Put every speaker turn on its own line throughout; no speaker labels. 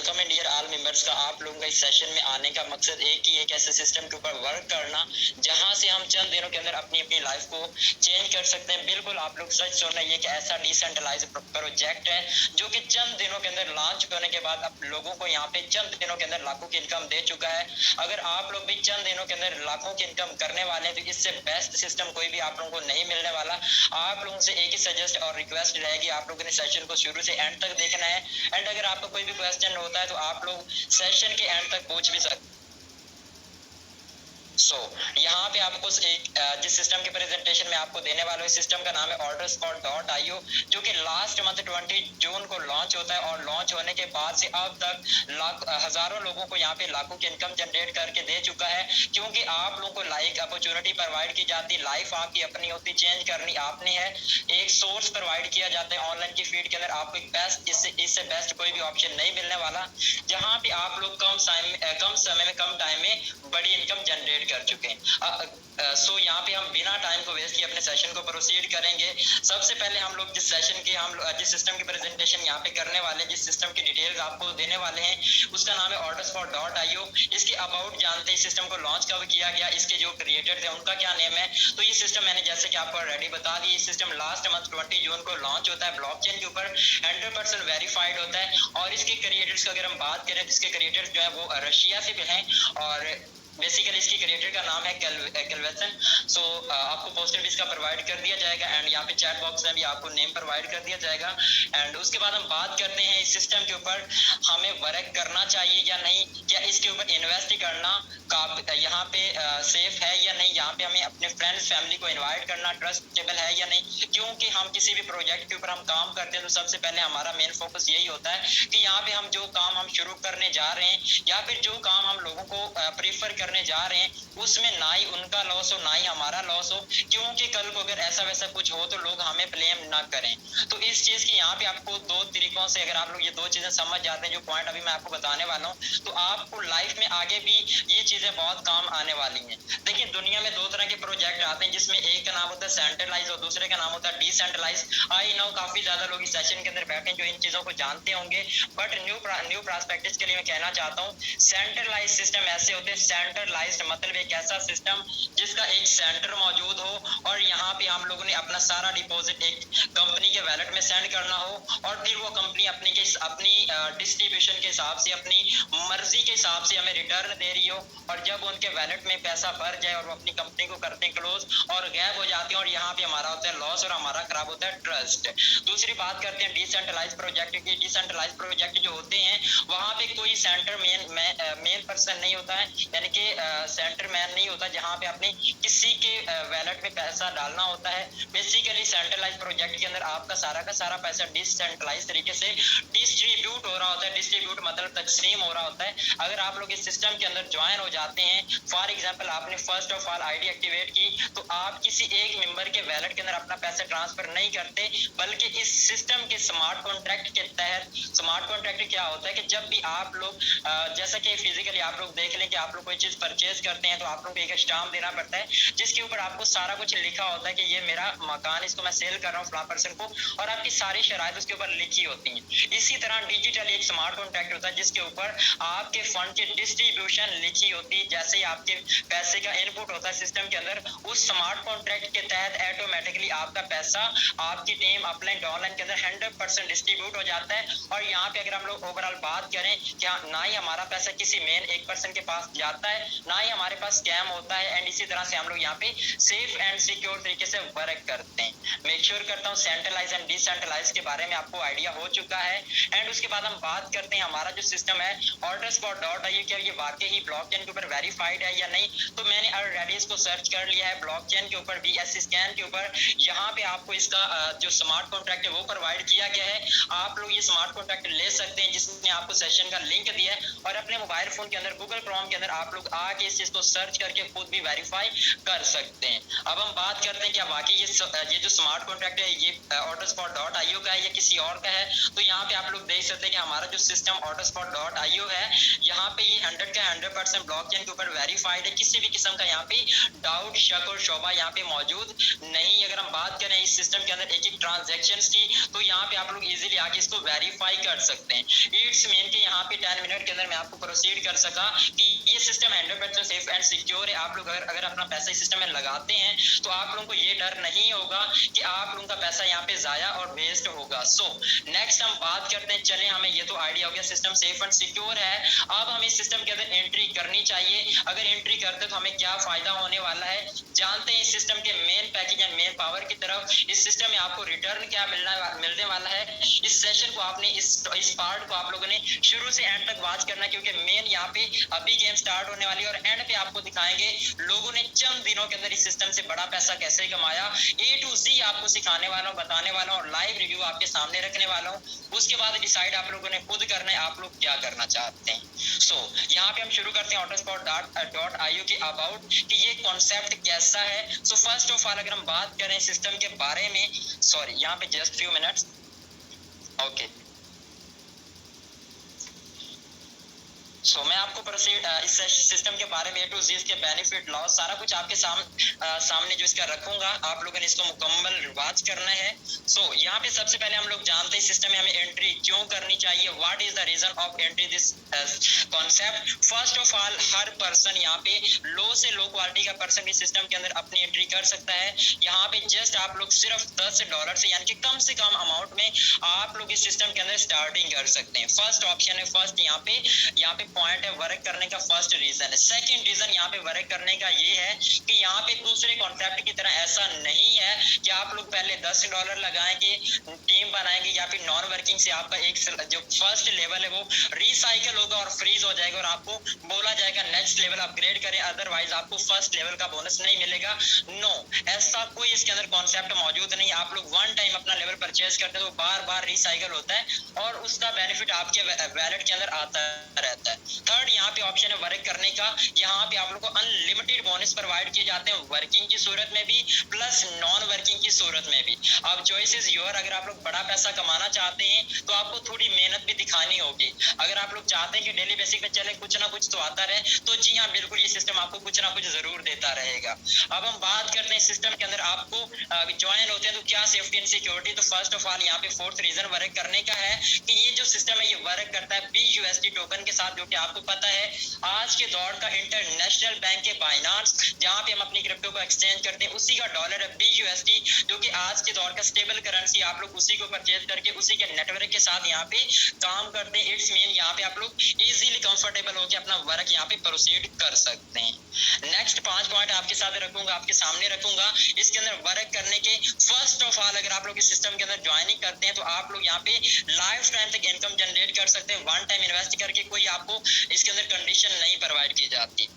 Welcome and dear all members का आप लोगों का इस सेशन में आने का मकसद एक ही है कि ऐसे सिस्टम के ऊपर वर्क करना जहां से हम चंद दिनों के अंदर अपनी अपनी लाइफ को चेंज कर सकते हैं। बिल्कुल आप लोग सच सुन रहे हैं, ये एक ऐसा डिसेंट्रलाइज प्रोजेक्ट है जो कि चंद दिनों के अंदर लॉन्च होने के बाद अब लोगों को यहाँ पे चंद दिनों के अंदर लाखों की इनकम दे चुका है। अगर आप लोग भी चंद दिनों के अंदर लाखों की इनकम करने वाले हैं तो इससे बेस्ट सिस्टम कोई भी आप लोगों को नहीं मिलने वाला। आप लोगों से एक ही सजेस्ट और रिक्वेस्ट रहेगी, आप लोगों ने सेशन को शुरू से एंड तक देखना है। एंड अगर आपको कोई भी क्वेश्चन होता है तो आप लोग सेशन के एंड तक पूछ भी सकते। यहाँ पे आपको जिस सिस्टम के प्रेजेंटेशन में आपको देने वाला हूँ, सिस्टम का नाम है orderspot.io, जो कि लास्ट मंथ 20 जून को लॉन्च होता है और लॉन्च होने के बाद से अब तक हजारों लोगों को यहाँ पे लाखों की इनकम जनरेट करके दे चुका है। क्योंकि आप लोगों को लाइक अपॉर्चुनिटी प्रोवाइड की जाती, लाइफ आपकी अपनी होती, चेंज करनी आपने है। एक सोर्स प्रोवाइड किया जाता है ऑनलाइन की फीड के अंदर, आपको एक बेस्ट इससे बेस्ट कोई भी ऑप्शन नहीं मिलने वाला, जहाँ पे आप लोग कम समय में कम टाइम में बड़ी इनकम जनरेट कर चुके हैं। यहाँ पे हम बिना टाइम को वेस्ट किए अपने सेशन को प्रोसीड करेंगे। सबसे पहले हम लोग जिस सिस्टम की प्रेजेंटेशन यहाँ पे करने वाले, जिस सिस्टम की डिटेल्स आपको देने वाले हैं, उसका नाम है orderspot.io। इसके अबाउट जानते हैं, सिस्टम को लॉन्च कब किया गया, इसके जो क्रिएटर थे उनका क्या नेम है। तो ये सिस्टम मैंने जैसे कि आपको ऑलरेडी बता दी, सिस्टम लास्ट मंथ 20 जून को लॉन्च होता है। ब्लॉकचेन के ऊपर 100% वेरीफाइड होता है और इसके क्रिएटर्स की अगर हम बात करें तो इसके क्रिएटर्स जो है वो रशिया से भी हैं और बेसिकली इसकी क्रिएटर का नाम है कैलवेसन। आपको पोस्टर भी इसका प्रोवाइड कर दिया जाएगा एंड यहाँ पे चैट बॉक्स में भी आपको नेम प्रोवाइड कर दिया जाएगा। एंड उसके बाद हम बात करते हैं इस सिस्टम के ऊपर हमें वर्क करना चाहिए या नहीं, क्या इसके ऊपर इन्वेस्ट करना यहाँ पे सेफ है या नहीं, यहाँ पे हमें अपने फ्रेंड्स फैमिली को इन्वाइट करना ट्रस्टेबल है या नहीं। क्योंकि हम किसी भी प्रोजेक्ट के ऊपर हम काम करते हैं तो सबसे पहले हमारा मेन फोकस यही होता है कि यहाँ पे हम जो काम हम शुरू करने जा रहे हैं या फिर जो काम हम लोगों को प्रीफर करने जा रहे हैं उसमें ना ही उनका लॉस हो ना ही हमारा लॉस हो। क्योंकि कल को अगर ऐसा वैसा कुछ हो तो लोग हमें ब्लेम ना करें। तो इस चीज की यहाँ पे आपको दो तरीकों से अगर आप लोग ये दो चीजें समझ जाते हैं, जो पॉइंट अभी मैं आपको बताने वाला हूँ, तो आपको लाइफ में आगे भी ये चीजें बहुत काम आने वाली हैं। देखिए दुनिया में दो तरह के प्रोजेक्ट आते हैं, जिसमें एक का नाम होता है सेंट्रलाइज और दूसरे का नाम होता है डिसेंट्रलाइज। आई नो काफी ज्यादा लोग इस सेशन के अंदर बैठे हैं जो इन चीजों को जानते होंगे, बट न्यू प्रॉस्पेक्टिव्स के लिए मैं कहना चाहता हूँ सेंट्रलाइज सिस्टम ऐसे होते हैं। सेंट्रलाइज्ड मतलब एक ऐसा सिस्टम जिसका एक सेंटर मौजूद हो और यहाँ पे हम लोगों ने अपना सारा डिपॉजिट एक कंपनी के वैलेट में सेंड करना हो और फिर वो कंपनी अपनी डिस्ट्रीब्यूशन के हिसाब से अपनी मर्जी के हिसाब से हमें रिटर्न दे रही हो और जब उनके वैलेट में पैसा भर जाए और वो अपनी कंपनी को करते हैं क्लोज और गायब हो जाते हैं और यहाँ पे हमारा होता है लॉस और हमारा खराब होता है ट्रस्ट। दूसरी बात करते हैं डिसेंट्रलाइज प्रोजेक्ट की। डिसेंट्रलाइज प्रोजेक्ट जो होते हैं वहां पे कोई सेंटर मेन पर्सन नहीं होता है, यानी कि सेंटर मैन नहीं होता जहां पे आपने किसी के वैलेट में पैसा डालना होता है। बेसिकली सेंट्रलाइज प्रोजेक्ट के अंदर आपका का सारा पैसा डिसेंट्रलाइज तरीके से डिस्ट्रीब्यूट हो रहा होता है। डिस्ट्रीब्यूट मतलब तकसीम हो रहा होता है। अगर आप लोग इस सिस्टम के अंदर ज्वाइन हो जाते हैं, फॉर एग्जांपल आपने first of all ID activate की, तो आप किसी एक मेंबर के वैलेट के अंदर अपना पैसा ट्रांसफर नहीं करते, बल्कि इस सिस्टम के स्मार्ट कॉन्ट्रैक्ट के तहत, स्मार्ट कॉन्ट्रैक्ट क्या होता है कि जब भी आप लोग जैसा कि फिजिकली आप लोग देख लें कि आप लोग कोई चीज परचेज करते हैं तो आप लोग को एक स्टाम्प देना पड़ता है जिसके ऊपर आपको सारा कुछ लिखा होता है कि ये मेरा मकान, इसको मैं सेल कर रहा हूँ फलां पर्सन को, और आपकी सारी शराइत उसके ऊपर लिखी होती हैं। इसी तरह डिजिटल एक स्मार्ट कॉन्ट्रैक्ट होता है जिसके ऊपर आपके फंड की डिस्ट्रीब्यूशन लिखी होती है। जैसे ही आपके पैसे का इनपुट होता है सिस्टम के अंदर, उस स्मार्ट कॉन्ट्रैक्ट के तहत ऑटोमेटिकली आपका पैसा आपकी टीम अपलाइन डाउनलाइन के अंदर 100% डिस्ट्रीब्यूट हो जाता है। और यहाँ पे अगर हम लोग ओवरऑल बात करें, क्या ना ही हमारा पैसा किसी मेन एक पर्सन के पास जाता है, ना ही हमारे पास स्कैम होता है, एंड इसी तरह से हम लोग यहाँ पे सेफ एंड सिक्योर तरीके से वर्क करते हैं। मेक श्योर करता हूँ सेंट्रलाइज एंड डिसेंट्रलाइज के बारे में आपको आइडिया हो चुका है। एंड उसके बाद हम बात करते हैं हमारा जो सिस्टम है orderspot.io, क्या ये वाकई ही ब्लॉकचेन के ऊपर वेरीफाइड है या नहीं। तो मैंने ऑलरेडी इसको सर्च कर लिया है ब्लॉकचेन के ऊपर, BSC स्कैन के ऊपर। यहाँ पे आपको इसका जो स्मार्ट कॉन्ट्रैक्ट है वो प्रोवाइड किया गया है। आप लोग ये स्मार्ट कॉन्ट्रैक्ट ले सकते हैं जिसने आपको सेशन का लिंक दिया है और अपने मोबाइल फोन आईफोन के अंदर गूगल क्रोम के अंदर आप लोग आके इस चीज को सर्च करके खुद भी वेरीफाई कर सकते हैं। अब हम बात करते हैं क्या बाकी ये जो स्मार्ट कॉन्ट्रैक्ट है ये autospot.io का है या किसी और का है। तो यहाँ पे आप लोग देख सकते हैं कि हमारा जो सिस्टम autospot.io है यहाँ पे ये 100% ब्लॉकचेन के ऊपर वेरीफाइड है। किसी भी किस्म का यहाँ पे डाउट, शक और शोभा यहाँ पे मौजूद नहीं। अगर हम बात करें इस सिस्टम के अंदर एक ट्रांजेक्शन की तो यहाँ पे आप लोग इजीली आके इसको वेरीफाई कर सकते हैं। इट्स मीन कि यहाँ पे 10 मिनट के अंदर मैं आपको प्रोसीड कर सका कि ये सिस्टम 100% सेफ एंड सिक्योर है। आप लोग अगर अपना पैसा इस सिस्टम में लगाते हैं तो आप लोगों को ये डर नहीं होगा कि आप लोगों का पैसा यहाँ पे जाया और वेस्ट होगा। सो नेक्स्ट हम बात करते हैं, चले हमें ये तो आइडिया हो गया सिस्टम सेफ एंड सिक्योर है। अब हमें सिस्टम के अंदर एंट्री करनी चाहिए। अगर एंट्री करते तो हमें क्या फायदा होने वाला है जानते हैं। इस सिस्टम के main package and main power की तरफ इस सिस्टम में आपको रिटर्न क्या मिलने वाला है। इस सेशन को आपने इस पार्ट को आप लोगों ने शुरू से एंड तक वॉच करना, क्योंकि मेन यहाँ पे अभी गेम स्टार्ट होने वाली है और एंड पे आपको दिखाएंगे लोगों ने चंद दिनों के अंदर इस सिस्टम से बड़ा पैसा कैसे कमाया। A to Z आपको सिखाने वाला हूँ, बताने वाला हूँ और लाइव रिव्यू आपके सामने रखने वाला हूँ। उसके बाद डिसाइड आप लोगों ने खुद करना है आप लोग क्या करना चाहते हैं। सो यहाँ पे हम शुरू करते हैं autospot.io के अबाउट कि ये कॉन्सेप्ट कैसा है। सो फर्स्ट ऑफ ऑल अगर हम बात करें सिस्टम के बारे में, सॉरी यहाँ पे जस्ट फ्यू मिनट्स, ओके। सो मैं आपको प्रोसीड इस सिस्टम के बारे में A to Z के बेनिफिट, लॉस सारा कुछ आपके सामने जो इसका रखूंगा। आप लोगों ने इसको मुकम्मल रिवाज करना है। सो यहाँ पे सबसे पहले हम लोग जानते हैं सिस्टम में हमें एंट्री क्यों करनी चाहिए। What is the reason of entry this concept. First of all हर पर्सन यहाँ पे लो से लो क्वालिटी का पर्सन इस सिस्टम के अंदर अपनी एंट्री कर सकता है। यहाँ पे जस्ट आप लोग सिर्फ $10 से यानी कि कम से कम अमाउंट में आप लोग इस सिस्टम के अंदर स्टार्टिंग कर सकते हैं। फर्स्ट ऑप्शन है, फर्स्ट यहाँ पे पॉइंट है वर्क करने का। फर्स्ट रीजन है। सेकंड रीजन यहाँ पे वर्क करने का ये है कि यहाँ पे दूसरे कॉन्सेप्ट की तरह ऐसा नहीं है कि आप लोग पहले $10 लगाएंगे, टीम बनाएंगे या फिर नॉन वर्किंग से आपका एक जो फर्स्ट लेवल है वो रिसाइकल होगा और फ्रीज हो जाएगा और आपको बोला जाएगा नेक्स्ट लेवल अपग्रेड करें, अदरवाइज आपको फर्स्ट लेवल का बोनस नहीं मिलेगा। नो, ऐसा कोई इसके अंदर कॉन्सेप्ट मौजूद नहीं। आप लोग वन टाइम अपना लेवल परचेज करते हैं तो बार बार रिसाइकल होता है और उसका बेनिफिट आपके वैलेट के अंदर आता रहता है। थर्ड यहाँ पे ऑप्शन है वर्क करने का। यहाँ पे आप लोग को अनलिमिटेड बोनस प्रोवाइड किए जाते हैं वर्किंग की सूरत में भी प्लस नॉन वर्किंग की सूरत में भी। अब चॉइस इज योर। अगर आप लोग बड़ा पैसा कमाना चाहते हैं तो आपको थोड़ी मेहनत भी दिखानी होगी। अगर आप लोग चाहते हैं कि डेली बेसिक पे चले कुछ ना कुछ तो आता रहे तो जी हाँ बिल्कुल ये सिस्टम आपको कुछ ना कुछ जरूर देता रहेगा। अब हम बात करते हैं सिस्टम के अंदर आपको ज्वाइन होते हैं तो क्या सेफ्टी एंड सिक्योरिटी। तो फर्स्ट ऑफ ऑल यहाँ पे फोर्थ रीजन वर्क करने का है कि ये जो सिस्टम है ये वर्क करता है BUSD टोकन के साथ, जो कि आपको पता है आज के दौर का इंटरनेशनल बैंक है बाइनांस, जहां पे हम अपनी क्रिप्टो को एक्सचेंज करते हैं, उसी का डॉलर है BUSD, जो कि आज के दौर का स्टेबल करेंसी। आप लोग उसी को परचेज करके उसी के नेटवर्क के साथ यहाँ पे काम करते हैं। इट्स मीन यहाँ पे आप लोग इजीली कंफर्टेबल होकर अपना वर्क यहाँ पे प्रोसीड कर सकते हैं। नेक्स्ट 5 पॉइंट आपके साथ रखूंगा, आपके सामने रखूंगा। इसके अंदर वर्क करने के फर्स्ट ऑफ ऑल अगर आप लोग इस सिस्टम के अंदर ज्वाइनिंग करते हैं तो आप लोग यहाँ पे लाइफ टाइम तक इनकम जनरेट कर सकते हैं। वन टाइम इन्वेस्ट करके कोई आपको इसके अंदर कंडीशन नहीं प्रोवाइड की जाती।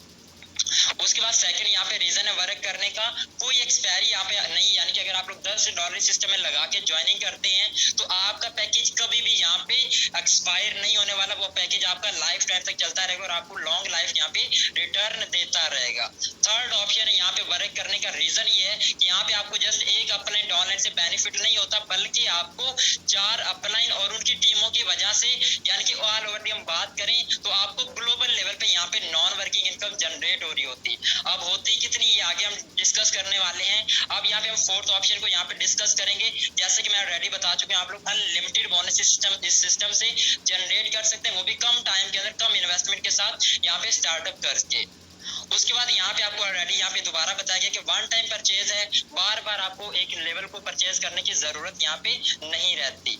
उसके बाद सेकंड यहाँ पे रीजन है वर्क करने का, कोई एक्सपायरी यहाँ पे नहीं, यानी कि अगर आप लोग $10 सिस्टम में लगा के ज्वाइनिंग करते हैं तो आपका पैकेज कभी भी यहाँ पे एक्सपायर नहीं होने वाला। वो पैकेज आपका लाइफ टाइम तक चलता रहेगा और आपको लॉन्ग लाइफ यहाँ पे रिटर्न देता रहेगा। थर्ड ऑप्शन है यहाँ पे वर्क करने का रीजन ये है कि यहाँ पे आपको जस्ट एक अपलाइन डाउनलाइन से बेनिफिट नहीं होता, बल्कि आपको 4 अपलाइन और उनकी टीमों की वजह से, यानी कि ऑल ओवर हम बात करें तो आपको ग्लोबल लेवल पे यहाँ पे नॉन वर्किंग इनकम जनरेट हो रही होती। अब होती कितनी ये आगे हम डिस्कस करने वाले हैं। अब यहाँ पे हम फोर्थ ऑप्शन को यहाँ पे डिस्कस करेंगे। जैसे कि मैं ऑलरेडी बता चुके हैं, आप लोग अनलिमिटेड बोनस इस सिस्टम से जनरेट कर सकते हैं, वो भी कम टाइम के अंदर कम इन्वेस्टमेंट के साथ यहाँ पे स्टार्टअप करके। उसके बाद यहाँ पे आपको ऑलरेडी यहाँ पे दोबारा बताया गया कि वन टाइम परचेज है, बार बार आपको एक लेवल को परचेज करने की जरूरत यहाँ पे नहीं रहती।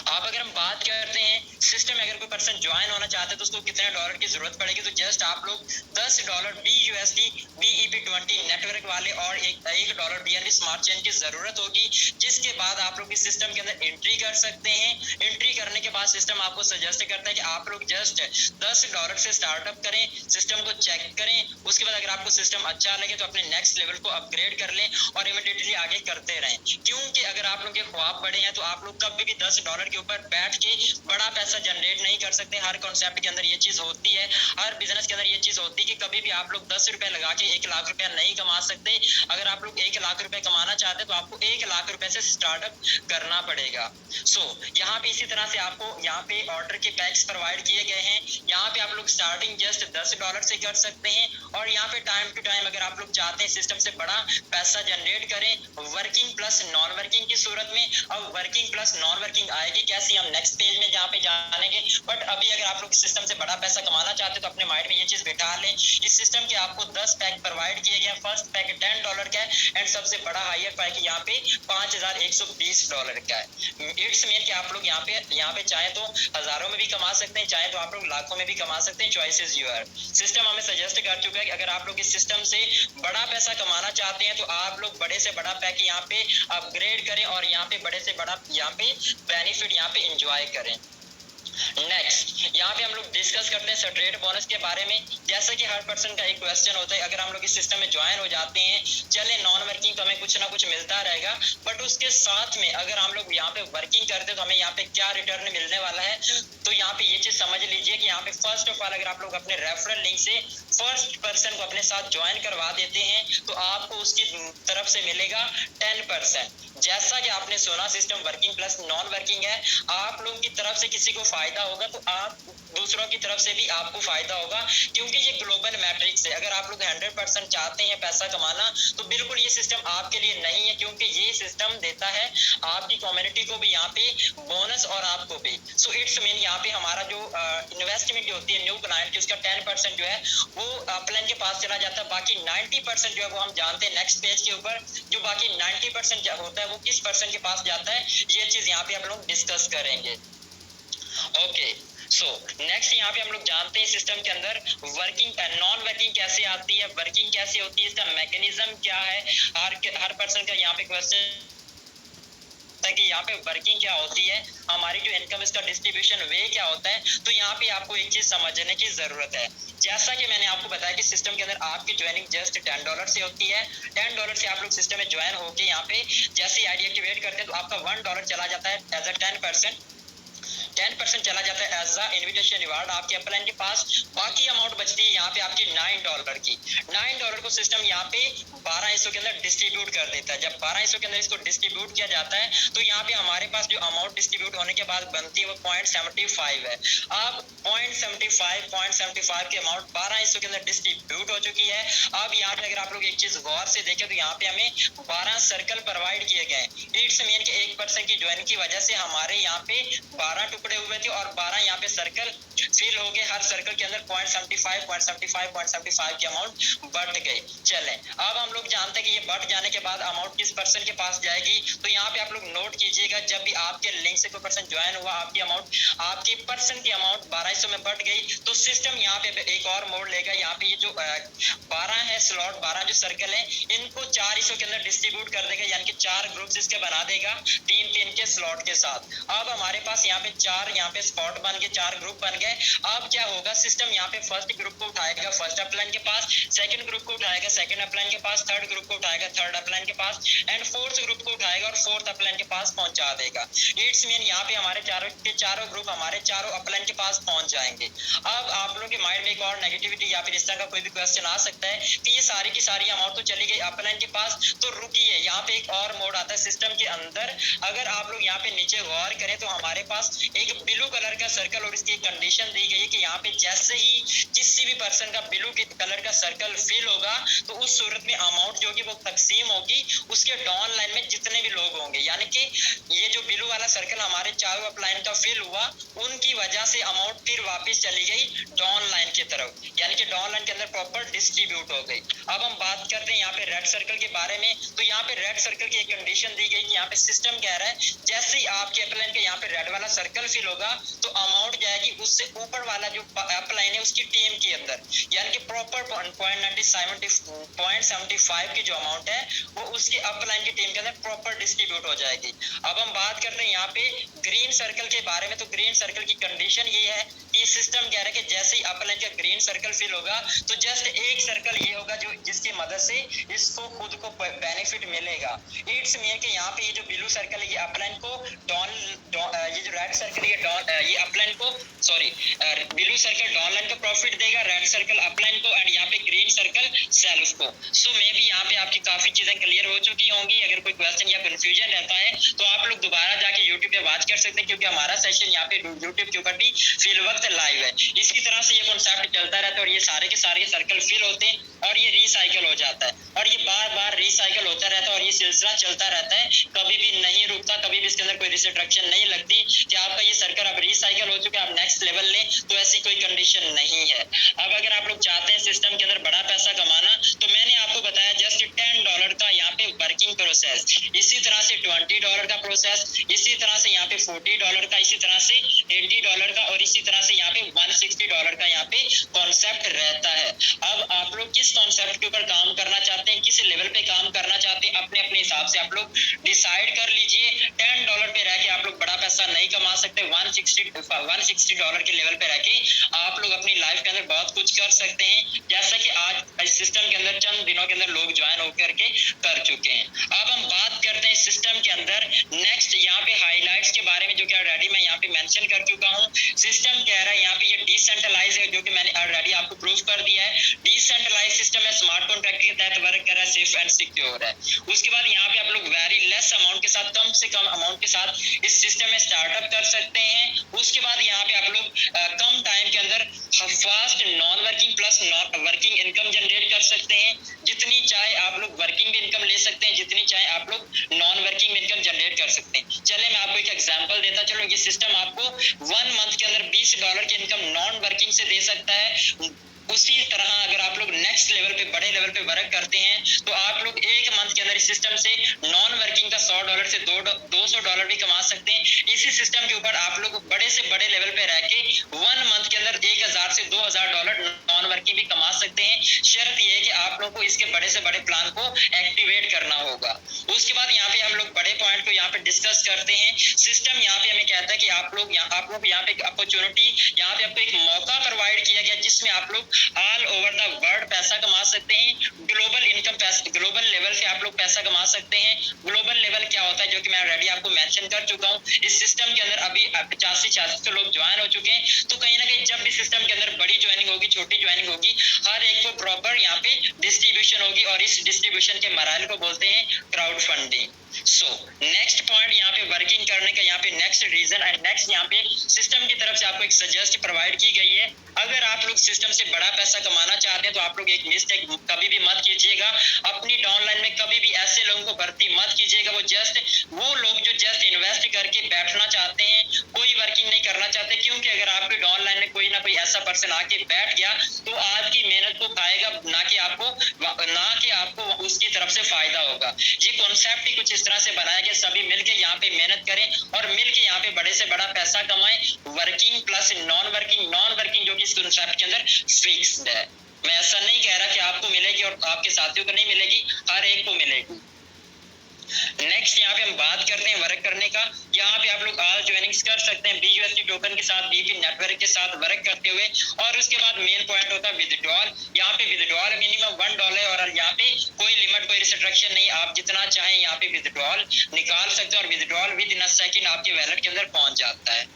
अब अगर हम बात करते हैं सिस्टम में अगर कोई पर्सन ज्वाइन होना चाहता है तो उसको कितने डॉलर की जरूरत पड़ेगी, तो जस्ट आप लोग $10 BUSD BEP20 नेटवर्क वाले और $1 BNB स्मार्ट चेन की जरूरत होगी, जिसके बाद आप लोग इस सिस्टम के अंदर एंट्री कर सकते हैं। एंट्री करने के बाद सिस्टम आपको सजेस्ट करता है कि आप लोग जस्ट $10 से स्टार्टअप करें, सिस्टम को चेक करें। उसके बाद अगर आपको सिस्टम अच्छा लगे तो अपने नेक्स्ट लेवल को अपग्रेड कर लें और इमीडिएटली आगे करते रहें, क्योंकि अगर आप लोग के ख्वाब बड़े हैं तो आप लोग कभी भी $10 के ऊपर बैठ के बड़ा पैसा जनरेट नहीं कर सकते। हर कॉन्सेप्ट के अंदर ये चीज होती है, हर बिजनेस के अंदर ये चीज होती है कि कभी भी आप लोग 10 रुपए लगा के 1 लाख रुपया नहीं कमा सकते। अगर आप लोग 1 लाख रुपए कमाना चाहते हैं तो आपको 1 लाख रुपए से स्टार्टअप करना पड़ेगा। यहाँ पे इसी तरह से आपको यहाँ पे ऑर्डर के पैक्स प्रोवाइड किए गए हैं। यहाँ पे आप लोग स्टार्टिंग जस्ट $10 से कर सकते हैं और यहाँ पे टाइम टू टाइम अगर आप लोग चाहते हैं सिस्टम से बड़ा पैसा जनरेट करें वर्किंग प्लस नॉन वर्किंग की सूरत में। अब वर्किंग प्लस नॉन वर्किंग आएगी कैसी, हम नेक्स्ट पेज में जहाँ पे जानेंगे। बट अभी अगर आप लोग सिस्टम से बड़ा पैसा कमाना चाहते हैं तो अपने माइंड में ये चीज बिठा लें, इस सिस्टम के आपको 10 पैक प्रोवाइड किए गए। फर्स्ट पैक $10 का है एंड सबसे बड़ा हायर पैक यहाँ पे $5120 का है। इट्स मीन कि आप लोग यहाँ पे चाहे तो हजारों में भी कमा सकते हैं, चाहे तो आप लोग लाखों में भी कमा सकते हैं। Choice is your. सिस्टम हमें सजेस्ट कर चुका है कि अगर आप लोग इस सिस्टम से बड़ा पैसा कमाना चाहते हैं तो आप लोग बड़े से बड़ा पैक यहाँ पे अपग्रेड करें और यहाँ पे बड़े से बड़ा यहाँ पे बेनिफिट यहाँ पे एंजॉय करें। नेक्स्ट यहाँ पे हम लोग डिस्कस करते हैं स्ट्रेट बोनस के बारे में। जैसे कि हर पर्सन का एक क्वेश्चन होता है, अगर हम लोग इस सिस्टम में ज्वाइन हो जाते हैं, चले नॉन वर्किंग तो हमें कुछ ना कुछ मिलता रहेगा, बट उसके साथ में अगर हम लोग यहाँ पे वर्किंग करते हैं तो हमें यहाँ पे क्या रिटर्न मिलने वाला है। तो यहाँ पे ये चीज समझ लीजिए कि यहाँ पे फर्स्ट ऑफ ऑल अगर आप लोग अपने रेफरल लिंक से फर्स्ट पर्सन को अपने साथ ज्वाइन करवा देते हैं तो आपको उसकी तरफ से मिलेगा 10%। जैसा कि आपने सुना system working plus non working है, आप लोगों की तरफ से किसी को फायदा होगा तो आप दूसरों की तरफ से भी आपको फायदा होगा, क्योंकि ये ग्लोबल मैट्रिक्स है। अगर आप लोग 100% चाहते हैं पैसा कमाना तो बिल्कुल ये सिस्टम आपके लिए नहीं है, क्योंकि ये सिस्टम देता है आपकी कम्युनिटी को भी यहाँ पे बोनस और आपको भी। सो इट्स मीन यहाँ पे हमारा जो इन्वेस्टमेंट जो होती है न्यू क्लाइंट की, उसका 10% जो है वो अपलाइन के पास चला जाता है। बाकी 90% जो है वो हम जानते हैं नेक्स्ट पेज के ऊपर, जो बाकी 90% होता है वो किस पर्सन के पास जाता है, ये चीज यहाँ पे हम लोग डिस्कस करेंगे। ओके नेक्स्ट यहाँ पे हम लोग जानते हैं सिस्टम के अंदर वर्किंग नॉन वर्किंग कैसे आती है, वर्किंग कैसे होती है, इसका मैकेनिज्म क्या है। हर पर्सन का यहाँ पे क्वेश्चन कि यहाँ पे वर्किंग क्या होती है, हमारी जो इनकम इसका डिस्ट्रीब्यूशन वे क्या होता है। तो यहाँ पे आपको एक चीज समझने की जरूरत है। जैसा कि मैंने आपको बताया कि सिस्टम के अंदर आपकी ज्वाइनिंग जस्ट $10 से होती है। $10 से आप लोग सिस्टम में ज्वाइन होके यहाँ पे जैसे आईडी एक्टिवेट करते हैं तो आपका $1 चला जाता है एज अ 10% चला जाता है एज अ इन्विटेशन रिवार्ड आपके अपलाइन के पास। बाकी अमाउंट बचती है यहाँ पे आपकी $9 की। $9 को सिस्टम यहाँ पे 12 हिस्सों के अंदर डिस्ट्रीब्यूट कर देता है। जब 12 हिस्सों के अंदर इसको डिस्ट्रीब्यूट किया जाता है तो यहाँ पे हमारे पास जो अमाउंट डिस्ट्रीब्यूट होने के बाद बनती है वो 0.75 है। अब 0.75 के अमाउंट 12 हिस्सों के अंदर डिस्ट्रीब्यूट हो चुकी है। अब यहाँ पे अगर आप लोग एक चीज गौर से देखें तो यहाँ पे हमें 12 सर्कल प्रोवाइड किए गए। इट्स मीन के एक पर्सन की ज्वाइन की वजह से हमारे यहाँ पे 12 टुकड़े हुए थे और 12 यहाँ पे सर्कल फिल हो गए। हर सर्कल के अंदर 0.75 के अमाउंट बढ़ गए। चले अब हम लोग जानते हैं कि ये बढ़ जाने के बाद अमाउंट किस पर्सन के पास जाएगी। तो यहाँ पे आप लोग नोट कीजिएगा, जब भी आपके लिंक से कोई पर्सन ज्वाइन हुआ, आपकी अमाउंट आपकी पर्सन की अमाउंट 1200 में बढ़ गई तो सिस्टम यहाँ पे एक और मोड़ लेगा। यहाँ पे ये जो 12 है स्लॉट, 12 जो सर्कल है इनको 4 हिस्सों के अंदर डिस्ट्रीब्यूट कर देगा, यानी कि 4 ग्रुप्स इसके बना देगा 3-3 के स्लॉट के साथ। अब हमारे पास यहाँ पे 4 यहाँ पे स्पॉट बन गए, 4 ग्रुप बन गए। अब क्या होगा, सिस्टम यहाँ पे फर्स्ट ग्रुप को उठाएगा फर्स्ट अपलाइन के पास, सेकंड ग्रुप को उठाएगा सेकंड अपलाइन के पास, थर्ड ग्रुप को उठाएगा थर्ड अपलाइन के पास एंड फोर्थ ग्रुप को उठाएगा और फोर्थ अपलाइन के पास पहुंचा देगा। इट्स मीन यहाँ पे हमारे चारों ग्रुप हमारे चारों अपलाइन के पास पहुंच जाएंगे। अब आप लोगों के माइंड में एक और नेगेटिविटी या फिर इस तरह का कोई भी क्वेश्चन आ सकता है कि ये सारी की सारी अमाउंट तो चली गई अपलाइन के पास, तो रुकिए, यहाँ पे एक और मोड आता है सिस्टम के अंदर। अगर आप लोग यहाँ पे नीचे गौर करें तो हमारे पास एक ब्लू कलर का सर्कल और इसकी कंडीशन दी गई है कि यहाँ पे जैसे ही किसी भी पर्सन का ब्लू कलर का सर्कल फिल होगा तो उस सूरत में अमाउंट जो कि वो तकसीम होगी उसके डाउन लाइन में जितने भी लोग होंगे, यानी कि ये जो ब्लू वाला सर्कल हमारे चारों अपलाइन का फिल हुआ उनकी वजह से अमाउंट फिर वापस चली गई डाउन लाइन की तरफ, यानी कि डाउन लाइन के अंदर प्रॉपर डिस्ट्रीब्यूट हो गई। अब हम बात करते हैं यहाँ पे रेड सर्कल के बारे में। तो यहाँ पे रेड सर्कल की एक कंडीशन दी गई कि यहाँ पे सिस्टम कह रहा है जैसे ही आपके अपलाइन के यहाँ पे रेड वाला सर्कल फिल होगा तो अमाउंट जाएगी उससे ऊपर वाला जो अपलाइन है उसकी टीम के अंदर, यानी कि प्रॉपर 0.75 की जो अमाउंट है वो उसके अपलाइन की टीम के अंदर प्रॉपर डिस्ट्रीब्यूट हो जाएगी। अब हम बात करते हैं यहाँ पे ग्रीन सर्कल के बारे में। तो ग्रीन सर्कल की कंडीशन ये है कि ये सिस्टम कह रहा है कि जैसे ही अपलाइन का ग्रीन सर्कल फिल होगा तो जस्ट एक सर्कल ये होगा जो जिसकी मदद से इसको खुद को बेनिफिट मिलेगा। इट्स मीन कि यहाँ पे ये जो ब्लू सर्कल है ये अपलाइन को ये जो रेड सर्कल ये अपलाइन को ब्लू सर्कल डाउनलाइन को प्रॉफिट देगा, रेड सर्कल अपलाइन को, एंड यहाँ पे ग्रीन सर्कल सेल्फ को। सो मे बी यहाँ पे आपकी काफी चीजें क्लियर हो चुकी होंगी। अगर कोई क्वेश्चन या कंफ्यूजन रहता है तो आप लोग दोबारा जाके यूट्यूब पे वॉच कर सकते हैं, क्योंकि हमारा सेशन यहाँ पे यूट्यूब के ऊपर भी फिल वक्त लाइव है। इसी तरह से ये कॉन्सेप्ट चलता रहता है और ये सारे के सारे सर्कल फिल होते हैं और ये रिसाइकल हो जाता है और ये बार बार रिसाइकल होता रहता है और ये सिलसिला चलता रहता है, कभी भी नहीं रुकता, कभी भी इसके अंदर कोई रिस्ट्रक्शन नहीं लगती कि आपका ये सर्कल अब रिसाइकल हो चुका है आप नेक्स्ट लेवल लें, तो ऐसी कोई कंडीशन नहीं है। अब अगर आप लोग चाहते हैं सिस्टम के अंदर बड़ा पैसा कमाना, तो मैंने आपको बताया जस्ट $10 का यहाँ पे वर्किंग प्रोसेस, इसी तरह से $20 का प्रोसेस, इसी तरह से यहाँ पे $40 का, इसी तरह से $80 का और इसी तरह से यहाँ पे $160 का यहाँ पे कॉन्सेप्ट रहता है। अब आप लोग किस कॉन्सेप्ट के ऊपर काम करना चाहते हैं, किस लेवल पे काम करना चाहते हैं, अपने अपने हिसाब से आप लोग डिसाइड कर लीजिए। $10 पे रह के आप लोग बड़ा पैसा नहीं कमा सकते, $160 के लेवल पे रह के आप लोग अपनी लाइफ के अंदर बहुत कुछ कर सकते हैं, जैसा कि आज इस सिस्टम के अंदर चंद दिनों के अंदर लोग ज्वाइन होकर के कर चुके हैं। अब हम बात करते हैं सिस्टम के अंदर नेक्स्ट यहाँ पे हाईलाइट्स के बारे में, जो कि ऑलरेडी मैं यहाँ पे मेंशन कर चुका हूँ। सिस्टम कह रहा है यहाँ पे ये डिसेंट्रलाइज है, जो कि मैंने ऑलरेडी आपको प्रूफ कर दिया है। डिसेंट्रलाइज सिस्टम है, स्मार्ट कॉन्ट्रैक्ट के तहत वर्क कर रहा है, सेफ एंड सिक्योर है। उसके बाद यहाँ पे आप लोग वेरी लेस अमाउंट के साथ, कम से कम अमाउंट के साथ इस सिस्टम में स्टार्टअप कर सकते हैं। उसके बाद यहाँ पे आप लोग कम टाइम के अंदर fast non working plus non working income generate कर सकते हैं। जितनी चाहे आप लोग वर्किंग भी इनकम ले सकते हैं, जितनी चाहे आप लोग नॉन वर्किंग इनकम जनरेट कर सकते हैं। चले मैं आपको एक एग्जांपल देता चलो। ये सिस्टम आपको 1 मंथ के अंदर $20 की इनकम नॉन वर्किंग से दे सकता है। उसी तरह अगर आप लोग नेक्स्ट लेवल पे, बड़े लेवल पे वर्क करते हैं, तो आप लोग 1 मंथ के अंदर इस सिस्टम से नॉन वर्किंग का $100 से $200 भी कमा सकते हैं। इसी सिस्टम के ऊपर आप लोग बड़े से बड़े लेवल पे रह के 1 मंथ के अंदर $1000 से $2000 नॉन वर्किंग भी कमा सकते हैं। शर्त यह है कि आप लोग को इसके बड़े से बड़े प्लान को एक्टिवेट करना होगा। उसके बाद यहाँ पे हम लोग बड़े पॉइंट को यहाँ पे डिस्कस करते हैं। सिस्टम यहाँ पे हमें कहता है कि आप लोग यहाँ पे अपॉर्चुनिटी, यहाँ पे आपको एक मौका प्रोवाइड किया गया जिसमें आप लोग ऑल ओवर द वर्ल्ड पैसा कमा सकते हैं। ग्लोबल इनकम, ग्लोबल लेवल से आप लोग पैसा कमा सकते हैं। ग्लोबल लेवल क्या होता है, जो कि मैं ऑलरेडी आपको मेंशन कर चुका हूँ। इस सिस्टम के अंदर अभी 85 लोग ज्वाइन हो चुके हैं। तो कहीं ना कहीं जब भी सिस्टम के अंदर बड़ी ज्वाइनिंग होगी, छोटी ज्वाइनिंग होगी, हर एक को प्रॉपर यहाँ पे डिस्ट्रीब्यूशन होगी और इस डिस्ट्रीब्यूशन के मराइल को बोलते हैं crowd funding. So next point यहाँ पे वर्किंग करने का, यहाँ पे नेक्स्ट रीजन एंड नेक्स्ट यहाँ पे सिस्टम की तरफ से आपको एक सजेस्ट प्रोवाइड की गई है। अगर आप लोग सिस्टम से बड़ा पैसा कमाना चाहते हैं तो आप लोग एक मिस्टेक कभी भी मत कीजिएगा। अपनी डाउनलाइन में कभी भी ऐसे लोगों को भर्ती मत कीजिएगा, वो लोग जो जस्ट इन्वेस्ट करके बैठना चाहते हैं, कोई वर्किंग नहीं करना चाहते। क्योंकि अगर आपके डाउनलाइन में कोई ना कोई ऐसा पर्सन आके बैठ गया तो आपकी मेहनत को खाएगा, ना कि आपको उसकी तरफ से फायदा होगा। ये कॉन्सेप्ट ही कुछ इस तरह से बनाया कि सभी मिलके यहाँ पे मेहनत करें और मिलके यहाँ पे बड़े से बड़ा पैसा कमाएं। वर्किंग प्लस नॉन वर्किंग जो कि इस कॉन्सेप्ट के अंदर फिक्स्ड है। मैं ऐसा नहीं कह रहा कि आपको मिलेगी और आपके साथियों को नहीं मिलेगी, हर एक को मिलेगी। नेक्स्ट यहाँ पे हम बात करते हैं वर्क करने का। यहाँ पे आप लोग ऑल ज्वाइनिंग्स कर सकते हैं BUSD टोकन के साथ, BP नेटवर्क के साथ वर्क करते हुए। और उसके बाद मेन पॉइंट होता है विथड्रॉल। यहाँ पे विथड्रॉल मिनिमम $1 और यहाँ पे कोई लिमिट, कोई रिस्ट्रिक्शन नहीं, आप जितना चाहें यहाँ पे विथड्रॉल निकाल सकते हैं और withdrawal with in a second आपके वैलेट के अंदर पहुंच जाता है।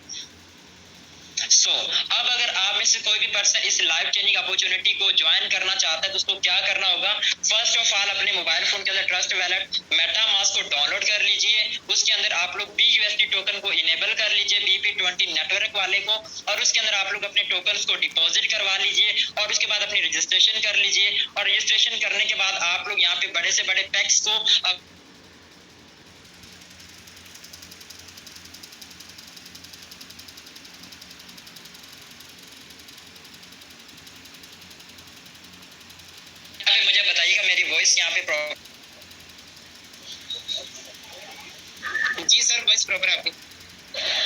अब अगर आप में से कोई भी पर्सन इस लाइफ चेंजिंग अपॉर्चुनिटी को ज्वाइन करना चाहता है तो उसको क्या करना होगा? फर्स्ट ऑफ ऑल अपने मोबाइल फोन के अंदर ट्रस्ट वैलेट मेटामास्क को डाउनलोड कर लीजिए। उसके अंदर आप लोग BUSD टोकन को इनेबल कर लीजिए, BP20 नेटवर्क वाले को, और उसके अंदर आप लोग अपने टोकन्स को डिपॉजिट करवा लीजिए और उसके बाद अपनी रजिस्ट्रेशन कर लीजिए। और रजिस्ट्रेशन करने के बाद आप लोग यहाँ पे बड़े से बड़े पैक्स को मुझे बताइएगा मेरी वॉइस यहाँ पे प्रॉपर? जी सर, वॉइस प्रॉपर है आपकी?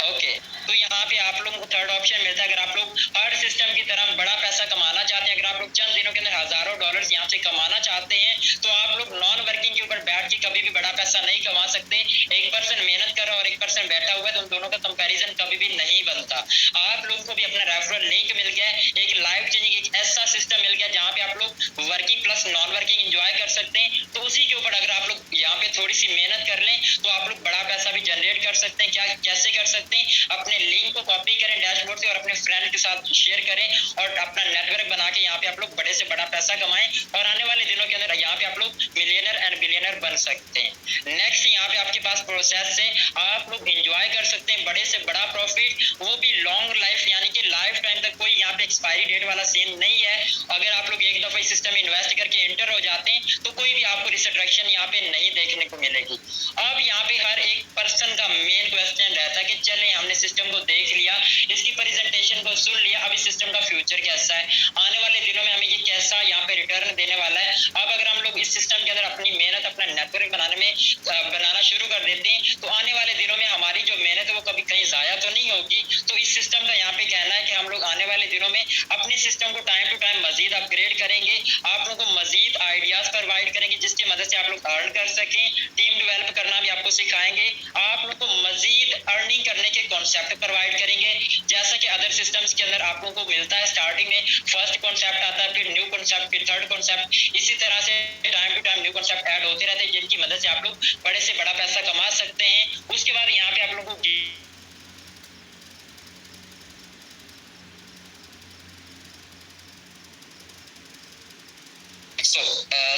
ओके। तो यहाँ पे आप लोगों को थर्ड ऑप्शन मिलता है। अगर आप लोग हर सिस्टम की तरह बड़ा पैसा कमाना चाहते हैं, अगर आप लोग चंद दिनों के अंदर हजारों डॉलर्स यहाँ से कमाना चाहते हैं, तो आप लोग नॉन वर्किंग के ऊपर बैठ के कभी भी बड़ा पैसा नहीं कमा सकते। एक पर्सन मेहनत कर रहा है और एक पर्सन बैठा हुआ है, तो उन दोनों का कंपैरिजन कभी भी नहीं बनता। आप लोगों को भी अपना रेफरल लिंक मिल गया है, एक लाइफ चेंजिंग एक ऐसा सिस्टम मिल गया जहाँ पे आप लोग working plus non working enjoy कर सकते हैं। तो उसी के ऊपर अगर आप लोग यहाँ पे थोड़ी सी मेहनत कर लें तो आप लोग बड़ा पैसा भी जनरेट कर सकते हैं। क्या कैसे कर सकते हैं? अपने लिंक को कॉपी करें डैशबोर्ड से और अपने फ्रेंड के साथ शेयर करें और अपना नेटवर्क बना के यहाँ पे आप लोग बड़े से बड़ा पैसा कमाएं और आने वाले दिनों के अंदर यहाँ पे आप लोग मिलियनर एंड बिलियनर बन सकते हैं। नेक्स्ट यहाँ पे आपके पास प्रोसेस से आप लोग एंजॉय कर सकते हैं बड़े से बड़ा प्रॉफिट, वो भी लॉन्ग लाइफ, यानी कि लाइफ टाइम तक। कोई यहाँ पे एक्सपायरी डेट वाला सीन नहीं है। अगर आप लोग एक दफा इस सिस्टम में इन्वेस्ट करके एंटर हो जाते हैं तो कोई भी आपको रिस्ट्रिक्शन यहाँ पे नहीं देखने को मिलेगी। अब यहाँ पे हर एक पर्सन का मेन क्वेश्चन रहता है कि चले हमने सिस्टम को देख लिया, इसकी प्रेजेंटेशन को सुन लिया, अब इस सिस्टम का फ्यूचर कैसा है, आने वाले दिनों में हमें ये कैसा यहाँ पे रिटर्न देने वाला है। अब अगर हम लोग इस सिस्टम के अंदर अपनी मेहनत अपना नेटवर्क बनाना शुरू कर देते हैं तो आने वाले दिनों में हमारी जो मेहनत है वो कभी कहीं जाया तो नहीं होगी। तो इस सिस्टम का यहाँ पे कहना है कि हम लोग आने वाले दिनों में अपने सिस्टम को टाइम टू टाइम मजीद अपग्रेड करेंगे, आप लोगों को मजीद आइडियाज प्रोवाइड करेंगे जिसकी मदद से आप लोग अर्न कर सकें, टीम डेवलप करना भी आपको सिखाएंगे, आप लोग को मजीद अर्निंग करने के कॉन्सेप्ट प्रोवाइड करेंगे। जैसा कि अदर सिस्टम्स के अंदर आप लोगों को मिलता है, स्टार्टिंग में फर्स्ट कॉन्सेप्ट आता है, फिर न्यू कॉन्सेप्ट, फिर थर्ड कॉन्सेप्ट, इसी तरह से time to time new concept add होते रहते हैं जिनकी मदद से आप लोग बड़े से बड़ा पैसा कमा सकते हैं। उसके बाद यहाँ पे आप लोगों को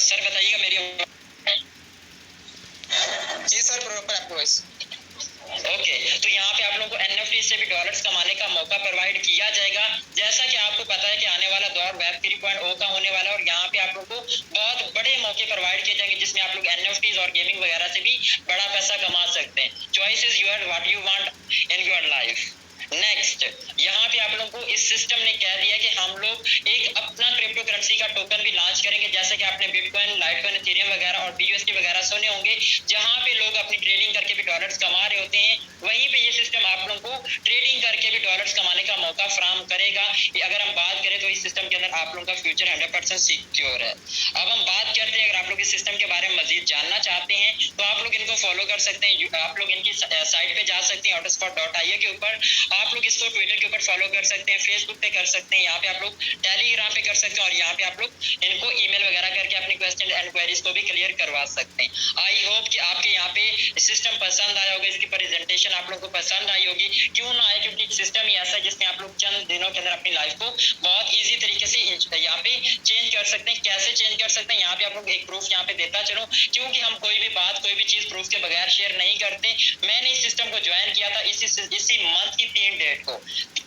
सर बताइएगा मेरी।
जी सर, प्रॉपर आपकी वॉइस।
ओके, तो यहाँ पे आप लोगों को एनएफटी से भी डॉलर्स कमाने का मौका प्रोवाइड किया जाएगा। जैसा कि आपको पता है कि आने वाला दौर वेब 3.0 का होने वाला है और यहाँ पे आप लोगों को बहुत बड़े मौके प्रोवाइड किए जाएंगे जिसमें आप लोग एनएफटीज और गेमिंग वगैरह से भी बड़ा पैसा कमा सकते हैं। Choice is your, what you want in your life. Next यहाँ पे आप लोगों को इस सिस्टम ने कह दिया कि हम लोग एक अपना क्रिप्टो करेंसी का टोकन भी लॉन्च करेंगे, जैसे कि आपने बिटकॉइन, लाइटकॉइन, इथेरियम वगैरह और बीयूएसडी वगैरह सुने होंगे, जहाँ पे लोग अपनी ट्रेडिंग करके भी डॉलर्स कमा रहे होते हैं। वहीं पे ये सिस्टम आप लोगों को ट्रेडिंग करके भी डॉलर्स कमाने का मौका फराहम करेगा। अगर हम बात करें तो इस सिस्टम के अंदर आप लोगों का फ्यूचर 100% सिक्योर है। अब हम बात करते हैं, अगर आप लोग इस सिस्टम के बारे में मजीद जानना चाहते हैं तो आप लोग इनको फॉलो कर सकते हैं। आप लोग इनकी साइट पे जा सकते हैं autospot.io के ऊपर, आप लोग इसको ट्विटर के ऊपर फॉलो कर सकते हैं, फेसबुक पे कर सकते हैं, यहाँ पे आप लोग टेलीग्राम पे कर सकते हैं और यहाँ पे आप लोग इनको ईमेल वगैरह करके अपनी क्वेश्चन एंड क्वेरीज को भी क्लियर करवा सकते हैं। आई होप कि आपके यहाँ पे सिस्टम पसंद आया होगा, इसकी प्रेजेंटेशन आप लोगों को पसंद आई होगी। क्यों ना आए, क्योंकि सिस्टम ही ऐसा है जिसमें आप लोग चंद दिनों के अंदर अपनी लाइफ को बहुत ईजी तरीके से यहाँ पे चेंज कर सकते हैं। कैसे चेंज कर सकते हैं, यहाँ पे आप लोग एक प्रूफ यहाँ पे देता चलो, क्योंकि हम कोई भी बात, कोई भी चीज प्रूफ के बगैर शेयर नहीं करते। मैंने इस सिस्टम को ज्वाइन किया था इसी मंथ की 3 डेट को।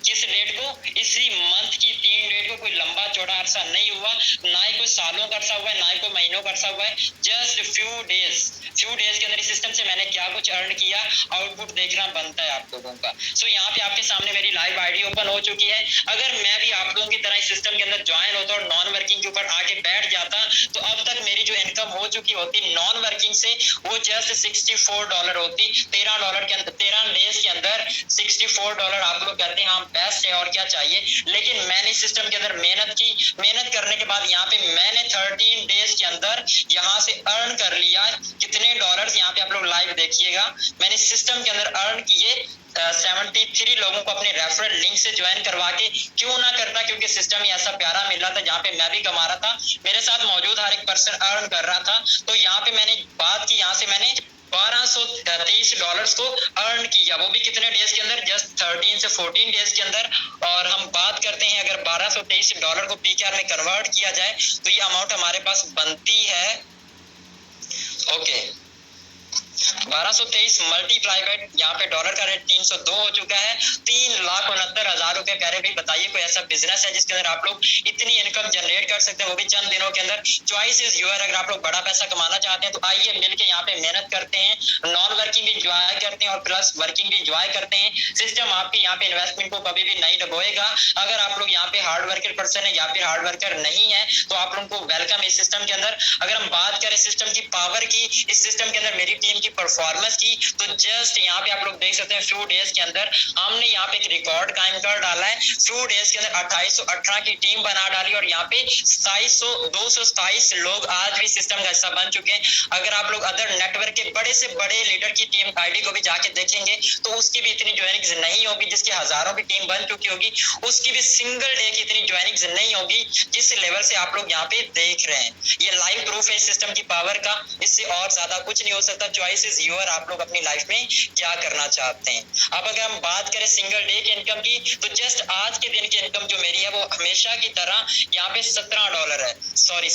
किस डेट को? इसी मंथ की 3 डेट को। कोई लंबा चौड़ा अरसा नहीं हुआ, ना ही कोई सालों का अरसा हुआ है, ना ही कोई महीनों का अरसा हुआ है, जस्ट फ्यू डेज के अंदर इस सिस्टम से मैंने क्या कुछ अर्न किया, आउटपुट देखना बनता है आप लोगों का। सो यहाँ पे आपके सामने मेरी लाइव आईडी ओपन हो चुकी है। अगर मैं भी आप लोगों की तरह इस सिस्टम के अंदर ज्वाइन होता और नॉन वर्किंग के ऊपर आके बैठ जाता तो अब तक मेरी जो इनकम हो चुकी होती नॉन वर्किंग से वो जस्ट $64 होती। $13 के अंदर, 13 डेज के अंदर $64 आप लोग कहते हैं हाँ बेस्ट है और क्या चाहिए। लेकिन मैंने इस सिस्टम के अंदर मेहनत की, मेहनत करने के बाद यहाँ पे मैंने 13 डेज के अंदर यहाँ से अर्न कर लिया कितने डॉलर्स, यहाँ पे आप लोग लाइव देखिएगा। मैंने इस सिस्टम के अंदर अर्न किए 73 लोगों को अपने रेफरल लिंक से ज्वाइन करवा के। क्यों ना करता, क्योंकि सिस्टम ही ऐसा प्यारा मिल रहा था जहाँ पे मैं भी कमा रहा था, मेरे साथ मौजूद हर एक पर्सन अर्न कर रहा था। तो यहाँ पे मैंने बात की, यहाँ से मैंने $1223 को अर्न किया, वो भी कितने डेज के अंदर, जस्ट 13 से 14 डेज के अंदर। और हम बात करते हैं अगर $1223 को पीकेआर में कन्वर्ट किया जाए तो ये अमाउंट हमारे पास बनती है, ओके 1223 मल्टीप्लाई बाय यहाँ पे डॉलर का रेट 302 हो चुका है, 3,69,000 रुपए। कह रहे भाई बताइए कोई ऐसा बिजनेस है जिसके अंदर आप लोग इतनी इनकम जनरेट कर सकते हैं, वो भी चंद दिनों के अंदर। Choice is your. अगर आप लोग बड़ा पैसा कमाना चाहते हैं तो आइए मिलके यहाँ पे मेहनत करते हैं, नॉन वर्किंग भी इंजॉय करते हैं और प्लस वर्किंग भी इंजॉय करते हैं। सिस्टम आपके यहाँ पे इन्वेस्टमेंट को कभी भी नहीं डबोएगा। अगर आप लोग यहाँ पे हार्ड वर्कर पर्सन है या फिर हार्ड वर्कर नहीं है तो आप लोगों को वेलकम इस सिस्टम के अंदर। अगर हम बात करें सिस्टम की पावर की, इस सिस्टम के अंदर मेरी टीम की परफॉर्मेंस की, तो जस्ट यहाँ पे आप लोग देख सकते हैं फ्यू डेज के अंदर हमने यहाँ पे एक रिकॉर्ड कायम कर डाला है। फ्यू डेज के अंदर 2818 की टीम बना डाली और यहाँ पे 227 लोग आज भी सिस्टम का हिस्सा बन चुके हैं। अगर आप लोग अदर नेटवर्क के बड़े से बड़े लीडर की टीम आईडी को भी जाके देखेंगे तो उसकी भी इतनी ज्वाइनिंग्स नहीं होगी, जिसकी हजारों की टीम बन चुकी होगी उसकी भी सिंगल डे की इतनी ज्वाइनिंग्स नहीं होगी जिस लेवल से आप लोग यहाँ पे देख रहे हैं। ये लाइव प्रूफ है सिस्टम की पावर का, इससे और ज्यादा कुछ नहीं हो सकता। चॉइस इज योर, आप लोग अपनी लाइफ में क्या करना चाहते हैं। अब अगर हम बात करें सिंगल डे की इनकम की, तो जस्ट आज के दिन की इनकम जो मेरी है वो हमेशा की तरह यहाँ पे $17 है, सॉरी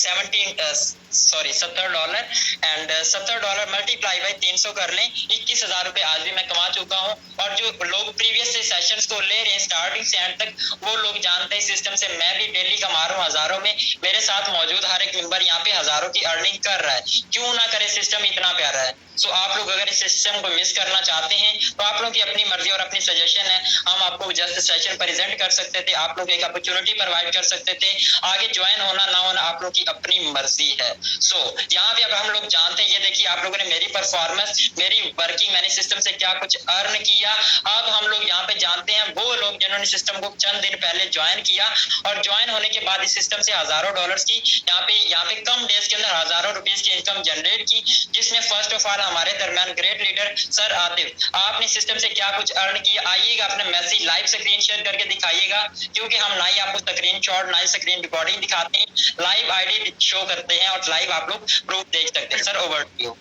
$70 एंड $70 मल्टीप्लाई बाई 300 कर लें, 21,000 रुपए आज भी मैं कमा चुका हूँ। और जो लोग प्रीवियस से सेशंस को ले रहे हैं स्टार्टिंग से एंड तक, वो लोग जानते हैं सिस्टम से मैं भी डेली कमा रहा हूँ हजारों में। मेरे साथ मौजूद हर एक मेंबर यहाँ पे हजारों की अर्निंग कर रहा है। क्यों ना करे, सिस्टम इतना प्यारा है। सो आप लोग अगर इस सिस्टम को मिस करना चाहते हैं तो आप लोगों की अपनी मर्जी और अपनी सजेशन है। हम आपको जस्ट सेशन प्रेजेंट कर सकते थे, आप लोग एक अपॉर्चुनिटी प्रोवाइड कर सकते थे, आगे ज्वाइन होना ना होना आप लोग की अपनी मर्जी है। सो यहाँ पे अब हम लोग जानते हैं, ये देखिए आप लोगों ने मेरी परफॉर्मेंस, मेरी वर्किंग, मैंने सिस्टम से क्या कुछ अर्न किया। अब हम लोग यहाँ पे जानते हैं वो लोग जिन्होंने सिस्टम को चंद दिन पहले ज्वाइन किया और ज्वाइन होने के बाद इस सिस्टम से हजारों डॉलर्स की यहाँ पे कम डेज के अंदर हजारों रुपीस की इनकम जनरेट की, जिसमें फर्स्ट ऑफ ऑल हमारे दरमियान ग्रेट लीडर सर आतिफ, आपने सिस्टम से क्या कुछ अर्न किया, आइएगा अपने मैसेज लाइव स्क्रीन शेयर करके दिखाइएगा, क्योंकि हम ना ही आपको स्क्रीन शॉट ना ही स्क्रीन रिकॉर्डिंग दिखाते हैं, लाइव आईडी शो करते हैं और लाइव आप लोग प्रूफ देख सकते हैं। Sir over to you.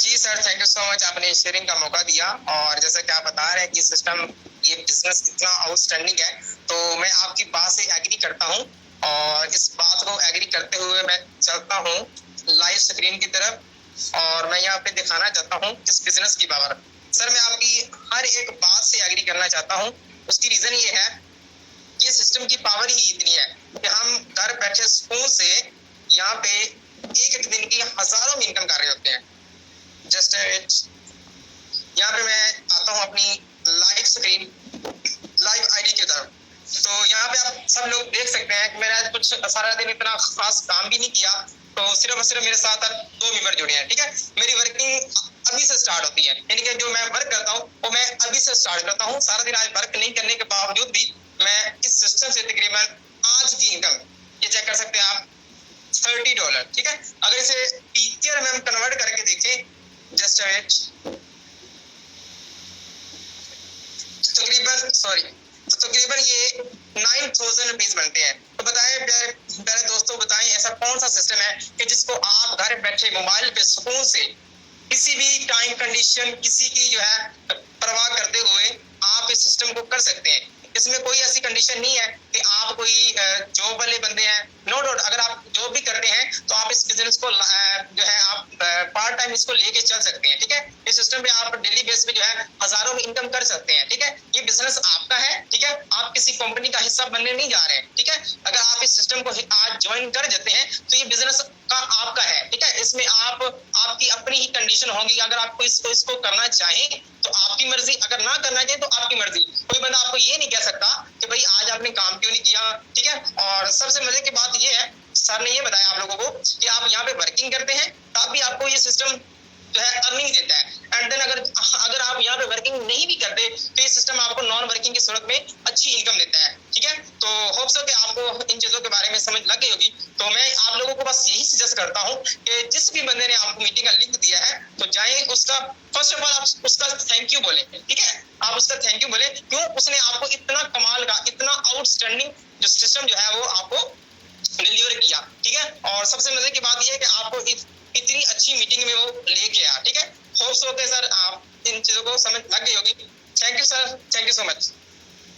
जी sir, thank you so much, आपने शेयरिंग का मौका दिया। और जैसा कि आप बता रहे हैं कि सिस्टम, ये बिजनेस इतना आउटस्टैंडिंग है, तो मैं आपकी बात से एग्री करता हूं और इस बात को एग्री करते हुए मैं चलता हूं लाइव स्क्रीन की तरफ और मैं यहाँ पे दिखाना चाहता हूं इस बिजनेस की पावर। सर मैं आपकी हर एक बात से एग्री करना चाहता हूं। उसकी रीजन ये है, ये सिस्टम की पावर ही इतनी है कि हम घर बैठे सुकून से यहाँ पे एक दिन की हजारों में इनकम कर रहे होते हैं। जस्ट यहाँ पे मैं आता हूँ अपनी लाइव स्क्रीन, लाइव आईडी की तरफ। तो यहाँ पे आप सब लोग देख सकते हैं कि मैंने आज कुछ सारा दिन इतना खास काम भी नहीं किया, तो सिर्फ और सिर्फ मेरे साथ 2 मेंबर जुड़े हैं। ठीक है, मेरी वर्किंग अभी से स्टार्ट होती है, यानी कि जो मैं वर्क करता हूँ वो मैं अभी से स्टार्ट करता हूँ। सारा दिन आज वर्क नहीं करने के बावजूद भी मैं इस सिस्टम से तकरीबन आज की इनकम, ये चेक कर सकते हैं आप, $30। ठीक है, अगर इसे टीचर में हम कन्वर्ट करके देखें, जस्ट तकरीबन ये 9,000 रुपीज बनते हैं। तो बताएं प्यारे दोस्तों, बताएं ऐसा कौन सा सिस्टम है कि जिसको आप घर बैठे मोबाइल पे सुकून से किसी भी टाइम कंडीशन, किसी की जो है परवाह करते हुए आप इस सिस्टम को कर सकते हैं। इसमें कोई ऐसी कंडीशन नहीं है कि आप कोई जॉब वाले बंदे हैं। नो डाउट, अगर आप जॉब भी करते हैं तो आप इस बिजनेस को जो है आप पार्ट टाइम इसको लेके चल सकते हैं। ठीक है, इस सिस्टम पे आप डेली बेस पे जो है हजारों में इनकम कर सकते हैं। ठीक है, ये बिजनेस आपका है। ठीक है, आप किसी कंपनी का हिस्सा बनने नहीं जा रहे हैं। ठीक है, अगर आप इस सिस्टम को आज ज्वाइन कर जाते हैं तो ये बिजनेस का आपका है। ठीक है, इसमें आपकी अपनी ही कंडीशन होगी। अगर आपको इसको करना चाहें तो आपकी मर्जी, अगर ना करना चाहे तो आपकी मर्जी। कोई बंदा आपको ये नहीं कह सकता कि भाई आज आपने काम क्यों नहीं किया। ठीक है, और सबसे मजे की बात ये है, सर ने ये बताया आप लोगों को कि आप यहाँ पे वर्किंग करते हैं तब भी आपको ये सिस्टम जो है अर्निंग देता है। एंड देन अगर आप यहाँ पे वर्किंग नहीं भी करते तो ये सिस्टम आपको नॉन वर्किंग की सूरत में अच्छी इनकम देता है। ठीक है, तो होप सो कि आपको इन चीजों के बारे में समझ लग गई होगी। तो मैं आप लोगों को बस यही सजेस्ट करता हूँ कि जिस भी बंदे ने आपको मीटिंग का लिंक दिया है तो जाए, उसका फर्स्ट ऑफ ऑल आप उसका थैंक यू बोले। ठीक है, आप उसका थैंक यू बोले, क्यों, उसने आपको इतना कमाल का, इतना आउटस्टैंडिंग जो सिस्टम जो है वो आपको डिलीवर किया। ठीक है, और सबसे मजे की बात यह है कि आपको इतनी अच्छी मीटिंग में वो लेके आया। ठीक है, होप्स होते हैं सर आप इन चीजों को समझ लग गई होगी। Thank you sir, thank you so much.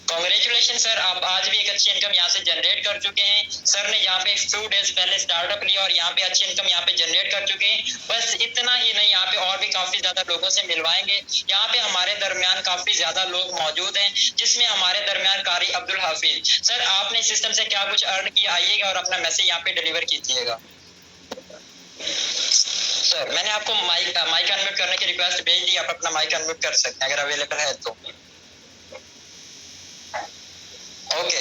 Congratulation sir, आप आज भी एक अच्छी इनकम यहाँ से जनरेट कर चुके हैं। सर ने यहाँ पे 2 डेज पहले स्टार्टअप लिया और यहाँ पे अच्छी इनकम यहाँ पे जनरेट कर चुके हैं। बस इतना ही नहीं, यहाँ पे और भी काफी ज्यादा लोगों से मिलवाएंगे। यहाँ पे हमारे दरमियान काफी ज्यादा लोग मौजूद हैं, जिसमें हमारे दरमियान कारी अब्दुल हाफिज सर, आपने सिस्टम से क्या कुछ अर्न किया, आइएगा और अपना मैसेज यहाँ पे डिलीवर कीजिएगा। सर मैंने आपको माइक अनम्यूट करने की रिक्वेस्ट भेज दी, आप अपना माइक अनम्यूट कर सकते हैं अगर अवेलेबल है तो। ओके,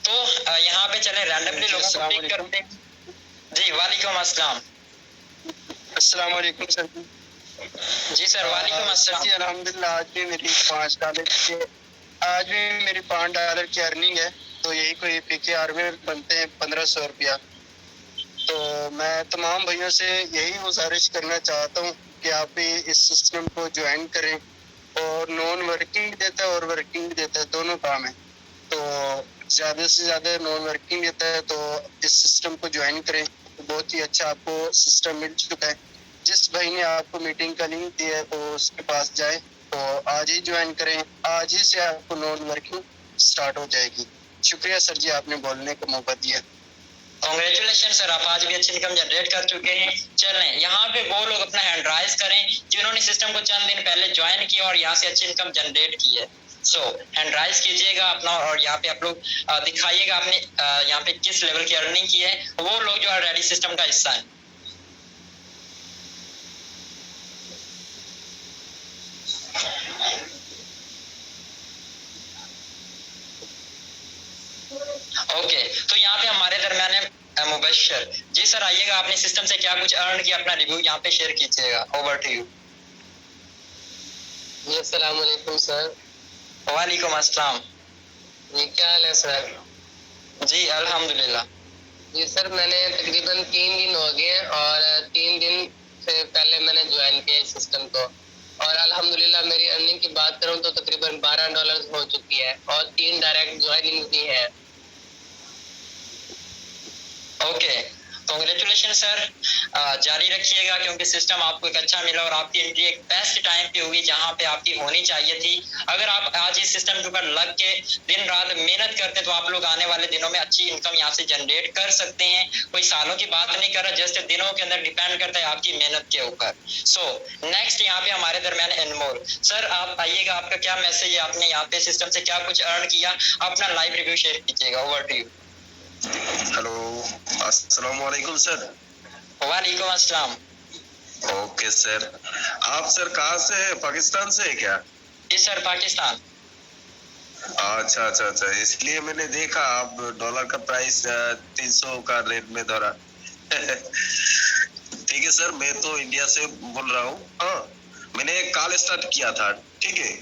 तो यहाँ पे चले रैंडमली लोगों को पिक करते हैं। जी वालेकुम अस्सलाम।
अस्सलाम वालेकुम सर।
जी सर, वालेकुम अस्सलाम।
जी अल्हम्दुलिल्लाह, आज भी मेरी $5 की अर्निंग है, तो यही कोई PKR में बनते हैं 1500 रुपया। तो मैं तमाम भाइयों से यही गुजारिश करना चाहता हूँ कि आप भी इस सिस्टम को ज्वाइन करें, और नॉन वर्किंग देता है और वर्किंग देता है, दोनों काम है। तो ज़्यादा से ज़्यादा नॉन वर्किंग देता है, तो इस सिस्टम को ज्वाइन करें। बहुत ही अच्छा आपको सिस्टम मिल चुका है। जिस भाई ने आपको मीटिंग का लिंक दिया है, तो उसके पास जाए, तो आज ही ज्वाइन करें। आज ही से आपको नॉन वर्किंग स्टार्ट हो जाएगी। शुक्रिया सर जी, आपने बोलने का मौका दिया।
कांग्रेचुलेशन सर, आप आज भी अच्छी इनकम जनरेट कर चुके हैं। चलें, यहाँ पे वो लोग अपना हैंड राइज करें जिन्होंने सिस्टम को चंद दिन पहले ज्वाइन किया और यहाँ से अच्छी इनकम जनरेट की है। सो हैंड राइज कीजिएगा अपना, और यहाँ पे आप लोग दिखाइएगा आपने यहाँ पे किस लेवल की अर्निंग की है, वो लोग जो ऑलरेडी सिस्टम का हिस्सा है। ओके, तो यहाँ पे हमारे दरमियान है मुबशर जी। सर आइएगा, आपने सिस्टम से क्या कुछ अर्न किया, अपना रिव्यू यहाँ पे शेयर कीजिएगा। Over to you.
जी अस्सलाम वालेकुम सर।
वालेकुम अस्सलाम।
जी क्या हाल है सर?
जी अल्हम्दुलिल्लाह।
जी सर, मैंने तकरीबन 3 दिन हो गए हैं, और 3 दिन से पहले मैंने ज्वाइन किया इस सिस्टम को, और अल्हम्दुलिल्लाह मेरी अर्निंग की बात करूं तो तकरीबन $12 हो चुकी है, और 3 डायरेक्ट ज्वाइनिंग भी है।
Okay, congratulation sir. जारी रखिएगा, क्योंकि सिस्टम आपको एक अच्छा मिला और आपकी एंट्री एक बेस्ट टाइम पे होगी जहां पे आपकी होनी चाहिए थी। अगर आप आज इस सिस्टम के ऊपर लग के दिन रात मेहनत करते तो आप लोग आने वाले दिनों में अच्छी इनकम यहाँ से जनरेट कर सकते हैं। कोई सालों की बात नहीं कर रहा, जस्ट दिनों के अंदर डिपेंड करता है आपकी मेहनत के ऊपर। सो नेक्स्ट यहाँ पे हमारे दरमियान अनमोल सर, आप आइएगा, आपका क्या मैसेज है, आपने यहाँ पे सिस्टम से क्या कुछ अर्न किया, अपना लाइव रिव्यू शेयर कीजिएगा। Over to you.
हेलो, अस्सलाम वालेकुम सर।
वालेकुम अस्सलाम।
ओके सर, आप सर कहाँ से है? पाकिस्तान से है क्या?
जी सर, पाकिस्तान।
अच्छा अच्छा अच्छा, इसलिए मैंने देखा आप डॉलर का प्राइस 300 का रेट में धरा। ठीक है सर, मैं तो इंडिया से बोल रहा हूँ। हाँ, मैंने कॉल स्टार्ट किया था, ठीक है,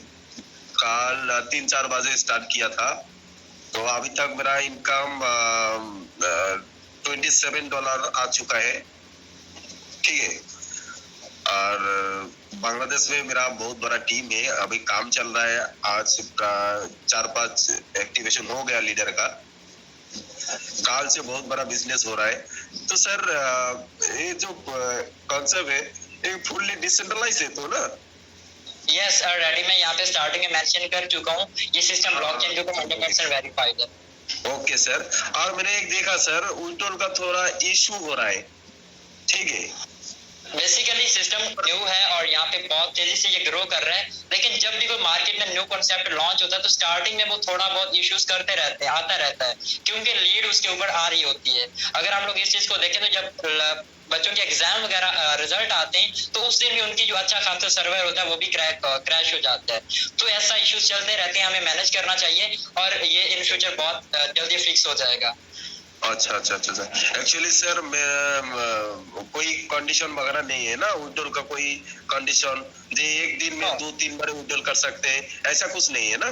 कॉल 3-4 बजे स्टार्ट किया था, तो अभी तक मेरा इनकम $27 आ चुका है, ठीक है। और बांग्लादेश में मेरा बहुत बड़ा टीम है, अभी काम चल रहा है। आज का 4-5 एक्टिवेशन हो गया लीडर का, काल से बहुत बड़ा बिजनेस हो रहा है। तो सर ये जो कॉन्सेप्ट है ये फुल्ली डिसेंट्रलाइज है तो ना?
यस ऑलरेडी मैं यहाँ पे स्टार्टिंग में मेंशन कर चुका हूँ, ये सिस्टम ब्लॉकचेन के ऊपर 100% वेरीफाइड है।
ओके सर, और मैंने एक देखा सर, उल्टोल का थोड़ा इशू हो रहा है, ठीक है।
बेसिकली सिस्टम न्यू है और यहाँ पे बहुत तेजी से ये ग्रो कर रहा है, लेकिन जब भी कोई मार्केट में न्यू कॉन्सेप्ट लॉन्च होता है तो स्टार्टिंग में वो थोड़ा बहुत इश्यूज करते रहते हैं, आता रहता है, क्योंकि लीड उसके ऊपर आ रही होती है। अगर हम लोग इस चीज को देखें तो जब बच्चों के एग्जाम वगैरह रिजल्ट आते हैं तो उस दिन भी उनकी जो अच्छा खासा सर्वर होता है वो भी क्रैश हो जाता है। तो ऐसा इश्यूज चलते रहते हैं, हमें मैनेज करना चाहिए और ये इन फ्यूचर बहुत जल्दी फिक्स हो जाएगा।
अच्छा अच्छा अच्छा अच्छा, एक्चुअली सर मैं कोई कंडीशन वगैरह नहीं है ना विड्रॉल का, कोई कंडीशन जो एक दिन में 2-3 बार विड्रॉल कर सकते हैं, ऐसा कुछ नहीं है ना?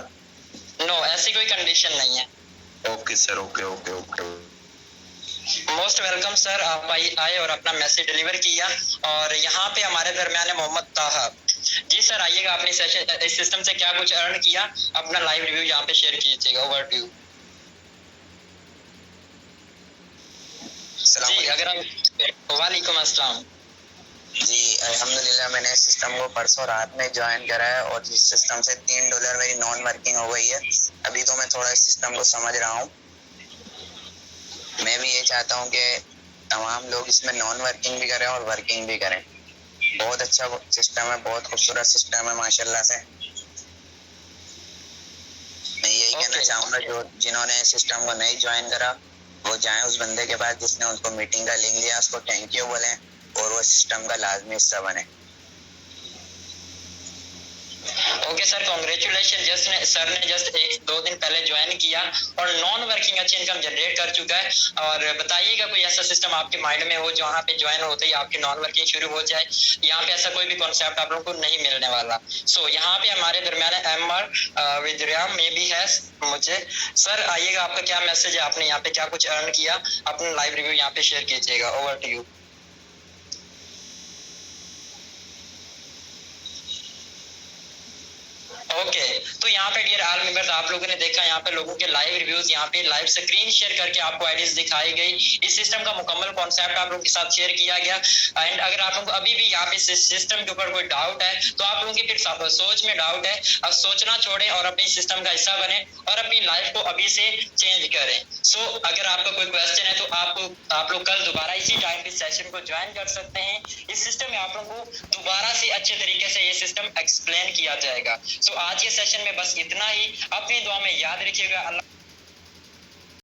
नो, ऐसी कोई कंडीशन नहीं है।
Okay sir, okay okay okay.
Most welcome sir, आप आए और अपना मैसेज डिलीवर किया। और यहाँ पे हमारे दरमियान है मोहम्मद ताहा जी। सर आइएगा, अपने सेशन इस सिस्टम से क्या कुछ अर्न किया, अपना लाइव रिव्यू यहाँ पे शेयर कीजिएगा। ओवर टू यू जी। अगर हम वालेकुम अस्सलाम
जी अल्हम्दुलिल्लाह, मैंने सिस्टम को परसों रात में ज्वाइन करा है, और इस सिस्टम से $3 मेरी नॉन वर्किंग हो गई है। अभी तो मैं थोड़ा इस सिस्टम को समझ रहा हूँ। मैं भी ये चाहता हूँ कि तमाम लोग इसमें नॉन वर्किंग भी करें और वर्किंग भी करें। बहुत अच्छा सिस्टम है, बहुत खूबसूरत सिस्टम है माशाल्लाह से। मैं यही कहना चाहूँगा, जो जिन्होंने सिस्टम को नहीं ज्वाइन करा वो जाएं उस बंदे के पास जिसने उनको मीटिंग का लिंक दिया, उसको थैंक यू बोलें और वो सिस्टम का लाजमी हिस्सा बने।
Okay sir, congratulation. सर ने जस्ट 1-2 दिन पहले ज्वाइन किया और नॉन वर्किंग अच्छी इनकम जनरेट कर चुका है। और बताइएगा कोई ऐसा सिस्टम आपके माइंड में हो जहाँ पे ज्वाइन होते ही आपकी नॉन वर्किंग शुरू हो जाए। यहाँ पे ऐसा कोई भी कॉन्सेप्ट आप लोगों को नहीं मिलने वाला। सो यहाँ पे हमारे दरम्यान एमआर विद्याम में भी है मुझे। सर आइएगा, आपका क्या मैसेज है, आपने यहाँ पे क्या कुछ अर्न किया, अपना लाइव रिव्यू यहाँ पे शेयर कीजिएगा। Over to you. ओके तो यहाँ पे डियर ऑल मेंबर्स, आप लोगों ने देखा यहाँ पे लोगों के लाइव रिव्यूज, यहाँ पे लाइव स्क्रीन शेयर करके आपको आईडीज दिखाई गई। इस सिस्टम का मुकम्मल कॉन्सेप्ट आप लोगों के साथ शेयर किया गया। एंड अगर आप लोगों को अभी भी यहाँ पे सिस्टम के ऊपर कोई डाउट है तो आप लोगों की फिर सोच में डाउट है, अब सोचना छोड़ें और अपनी सिस्टम का हिस्सा बने और अपनी लाइफ को अभी से चेंज करें। सो अगर आपका कोई क्वेश्चन है तो आप लोग कल दोबारा इसी टाइम पे सेशन को ज्वाइन कर सकते हैं। इस सिस्टम में आप लोगों को दोबारा से अच्छे तरीके से ये सिस्टम एक्सप्लेन किया जाएगा। सो आज के सेशन में बस इतना ही। अपनी दुआ में याद रखिएगा। अल्लाह